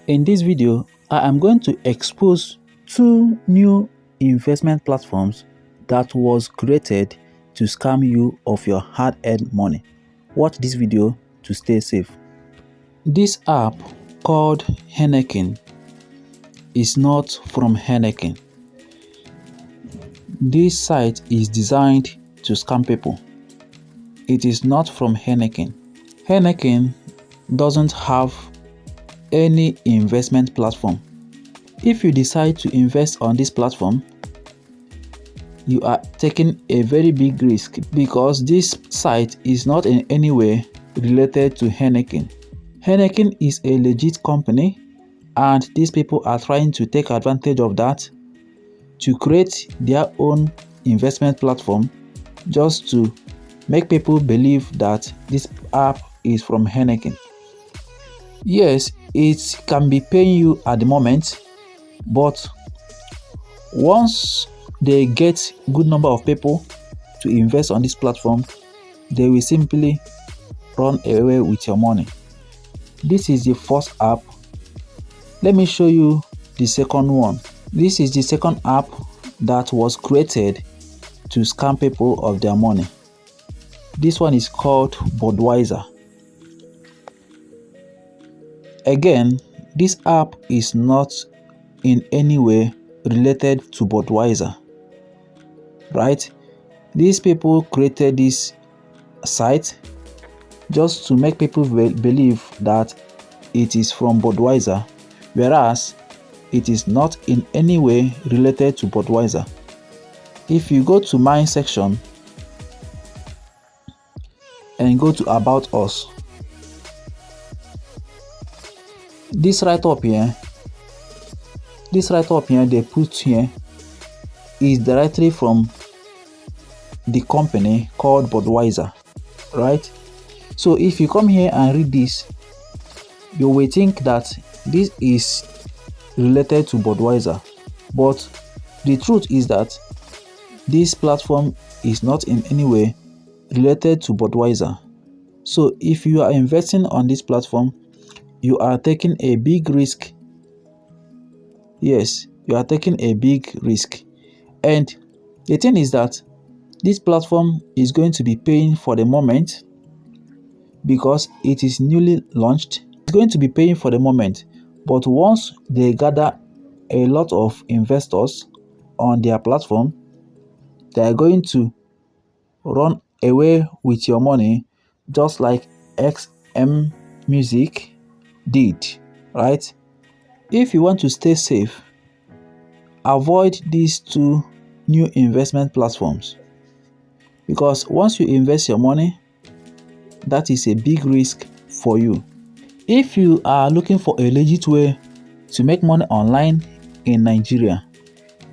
In this video, I am going to expose two new investment platforms that was created to scam you of your hard-earned money. Watch this video to stay safe. This app called Heineken is not from Heineken. This site is designed to scam people. It is not from Heineken. Heineken doesn't have any investment platform. If you decide to invest on this platform, you are taking a very big risk because this site is not in any way related to Heineken. Heineken is a legit company, and these people are trying to take advantage of that to create their own investment platform just to make people believe that this app is from Heineken. Yes, it can be paying you at the moment, but once they get good number of people to invest on this platform, they will simply run away with your money. This is the first app. Let me show you the second one. This is the second app that was created to scam people of their money. This one is called Budweiser. Again, this app is not in any way related to Budweiser, right? These people created this site just to make people believe that it is from Budweiser, whereas it is not in any way related to Budweiser. If you go to my section and go to About Us, this right up here they put here is directly from the company called Budweiser, right? So if you come here and read this, you will think that this is related to Budweiser, but the truth is that this platform is not in any way related to Budweiser. So if you are investing on this platform, you are taking a big risk. Yes, you are taking a big risk. And the thing is that this platform is going to be paying for the moment because it is newly launched. It's going to be paying for the moment, but once they gather a lot of investors on their platform, they are going to run away with your money just like XM Music did, right? If you want to stay safe, avoid these two new investment platforms, because once you invest your money, that is a big risk for you. If you are looking for a legit way to make money online in Nigeria,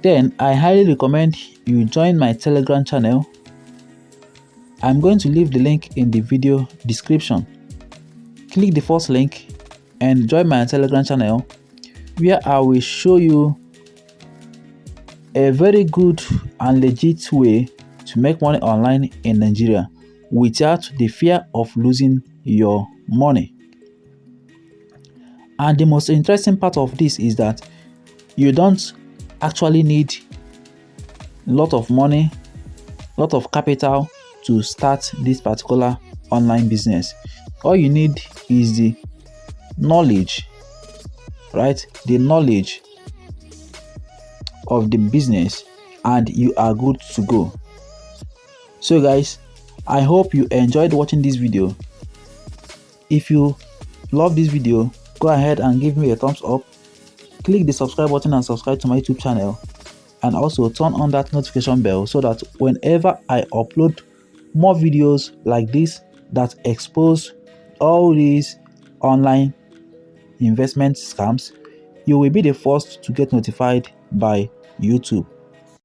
then I highly recommend you join my Telegram channel. I'm going to leave the link in the video description. Click the first link and join my Telegram channel, where I will show you a very good and legit way to make money online in Nigeria without the fear of losing your money. And the most interesting part of this is that you don't actually need a lot of money, a lot of capital to start this particular online business. All you need is the knowledge, right? The knowledge of the business, and you are good to go. So guys, I hope you enjoyed watching this video. If you love this video, go ahead and give me a thumbs up. Click the subscribe button and subscribe to my YouTube channel, and also turn on that notification bell so that whenever I upload more videos like this that expose all these online investment scams, you will be the first to get notified by YouTube.